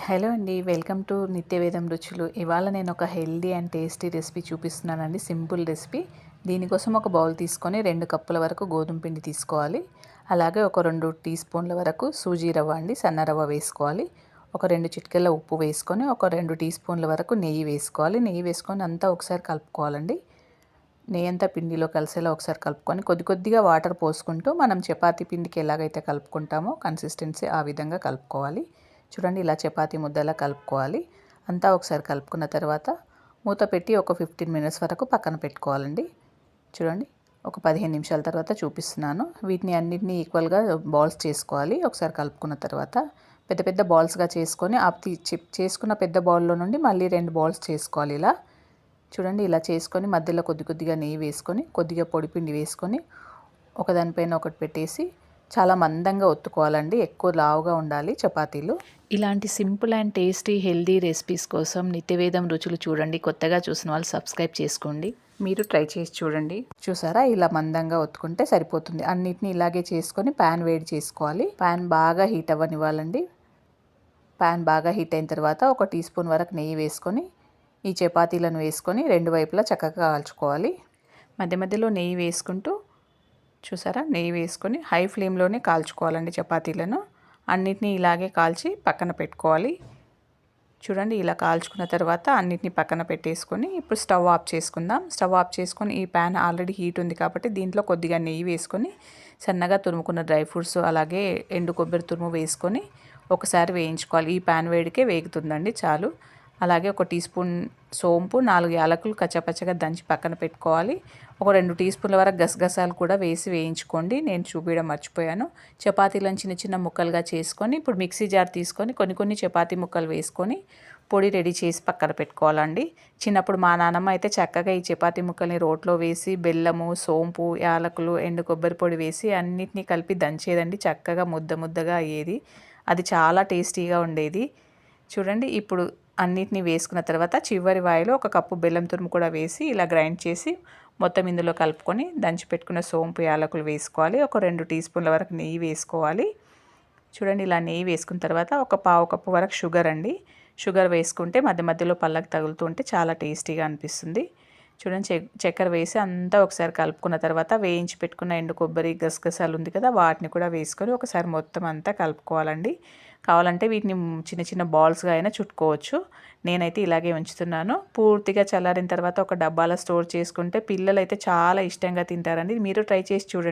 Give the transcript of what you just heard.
Hello అండి. Welcome to నిత్యవేదం రుచులు. ఇవాళ నేను ఒక హెల్దీ అండ్ టేస్టీ రెసిపీ చూపిస్తున్నానండి. Simple recipe. దీనికోసం ఒక బౌల్ తీసుకొని 2 కప్పుల వరకు గోధుమ పిండి తీసుకోవాలి. అలాగే ఒక 2 టీ స్పూన్ల వరకు సూజీ రవ్వ అండి, సన్న రవ్వ వేసుకోవాలి. ఒక 2 చిటికెల ఉప్పు వేసుకొని ఒక 2 టీ స్పూన్ల వరకు నెయ్యి వేసుకోవాలి. నెయ్యి వేసుకొని అంతా ఒకసారి కలుపుకోవాలండి. నెయ్యి అంతా పిండిలో కలిసేలా ఒకసారి కలుపుకొని కొద్ది కొద్దిగా వాటర్ పోసుకుంటూ మనం చపాతీ పిండికి ఎలాగైతే కలుపుకుంటామో కన్సిస్టెన్సీ ఆ విధంగా కలుపుకోవాలి. చూడండి, ఇలా చపాతీ ముద్దలా కలుపుకోవాలి. అంతా ఒకసారి కలుపుకున్న తర్వాత మూత పెట్టి ఒక 15 మినిట్స్ వరకు పక్కన పెట్టుకోవాలండి. చూడండి, ఒక 15 నిమిషాల తర్వాత చూపిస్తున్నాను. వీటిని అన్నిటినీ ఈక్వల్గా బాల్స్ చేసుకోవాలి. ఒకసారి కలుపుకున్న తర్వాత పెద్ద పెద్ద బాల్స్గా చేసుకొని చేసుకున్న పెద్ద బౌల్లో నుండి మళ్ళీ 2 బాల్స్ చేసుకోవాలి. ఇలా చూడండి, ఇలా చేసుకొని మధ్యలో కొద్ది కొద్దిగా నెయ్యి వేసుకొని కొద్దిగా పొడిపిండి వేసుకొని ఒకదానిపైన ఒకటి పెట్టేసి చాలా మందంగా ఒత్తుకోవాలండి. ఎక్కువ లావుగా ఉండాలి చపాతీలు. ఇలాంటి simple and tasty healthy recipes కోసం నిత్యవేదం రుచులు చూడండి. కొత్తగా చూసిన వాళ్ళు సబ్స్క్రైబ్ చేసుకోండి. మీరు ట్రై చేసి చూడండి. చూసారా, ఇలా మందంగా ఒత్తుకుంటే సరిపోతుంది. అన్నిటిని ఇలాగే చేసుకొని ప్యాన్ వేడి చేసుకోవాలి. ప్యాన్ బాగా హీట్ అవ్వనివ్వాలండి. ప్యాన్ బాగా హీట్ అయిన తర్వాత ఒక టీ స్పూన్ వరకు నెయ్యి వేసుకొని ఈ చపాతీలను వేసుకొని 2 వైపులా చక్కగా కాల్చుకోవాలి. మధ్య మధ్యలో నెయ్యి వేసుకుంటూ చూసారా, నెయ్యి వేసుకొని హై ఫ్లేమ్లోనే కాల్చుకోవాలండి చపాతీలను. అన్నిటినీ ఇలాగే కాల్చి పక్కన పెట్టుకోవాలి. చూడండి, ఇలా కాల్చుకున్న తర్వాత అన్నిటినీ పక్కన పెట్టేసుకొని ఇప్పుడు స్టవ్ ఆఫ్ చేసుకుందాం. స్టవ్ ఆఫ్ చేసుకొని ఈ ప్యాన్ ఆల్రెడీ హీట్ ఉంది కాబట్టి దీంట్లో కొద్దిగా నెయ్యి వేసుకొని సన్నగా తురుముకున్న డ్రై ఫ్రూట్స్ అలాగే ఎండు కొబ్బరి తురుము వేసుకొని ఒకసారి వేయించుకోవాలి. ఈ ప్యాన్ వేడికే వేగుతుందండి, చాలు. అలాగే ఒక టీ స్పూన్ సోంపు, 4 యాలకులు కచ్చపచ్చగా దంచి పక్కన పెట్టుకోవాలి. ఒక 2 టీ స్పూన్ల వరకు గసగసాలు కూడా వేసి వేయించుకోండి. నేను చూపించడం మర్చిపోయాను. చపాతీలను చిన్న చిన్న ముక్కలుగా చేసుకొని ఇప్పుడు మిక్సీ జార్ తీసుకొని కొన్ని చపాతీ ముక్కలు వేసుకొని పొడి రెడీ చేసి పక్కన పెట్టుకోవాలండి. చిన్నప్పుడు మా నాన్నమ్మ అయితే చక్కగా ఈ చపాతీ ముక్కల్ని రోట్లో వేసి బెల్లము, సోంపు, యాలకులు, ఎండు కొబ్బరి పొడి వేసి అన్నిటినీ కలిపి దంచేదండి. చక్కగా ముద్ద ముద్దగా అయ్యేది. అది చాలా టేస్టీగా ఉండేది. చూడండి, ఇప్పుడు అన్నిటినీ వేసుకున్న తర్వాత చివరి వాయిలో ఒక కప్పు బెల్లం తురుము కూడా వేసి ఇలా గ్రైండ్ చేసి మొత్తం ఇందులో కలుపుకొని దంచి పెట్టుకున్న సోంపు, యాలకులు వేసుకోవాలి. ఒక 2 టీ స్పూన్ల వరకు నెయ్యి వేసుకోవాలి. చూడండి, ఇలా నెయ్యి వేసుకున్న తర్వాత ఒక పావు కప్పు వరకు షుగర్ అండి. షుగర్ వేసుకుంటే మధ్య మధ్యలో పళ్ళకి తగులుతూ ఉంటే చాలా టేస్టీగా అనిపిస్తుంది. చూడండి, చక్కెర వేసి అంతా ఒకసారి కలుపుకున్న తర్వాత వేయించి పెట్టుకున్న ఎండు కొబ్బరి, గసగసాలు ఉంది కదా, వాటిని కూడా వేసుకొని ఒకసారి మొత్తం అంతా కలుపుకోవాలండి. కావాలంటే వీటిని చిన్న చిన్న బాల్స్గా అయినా చుట్టుకోవచ్చు. నేనైతే ఇలాగే ఉంచుతున్నాను. పూర్తిగా చల్లారిన తర్వాత ఒక డబ్బాలో స్టోర్ చేసుకుంటే పిల్లలు అయితే చాలా ఇష్టంగా తింటారండి. మీరు ట్రై చేసి చూడండి.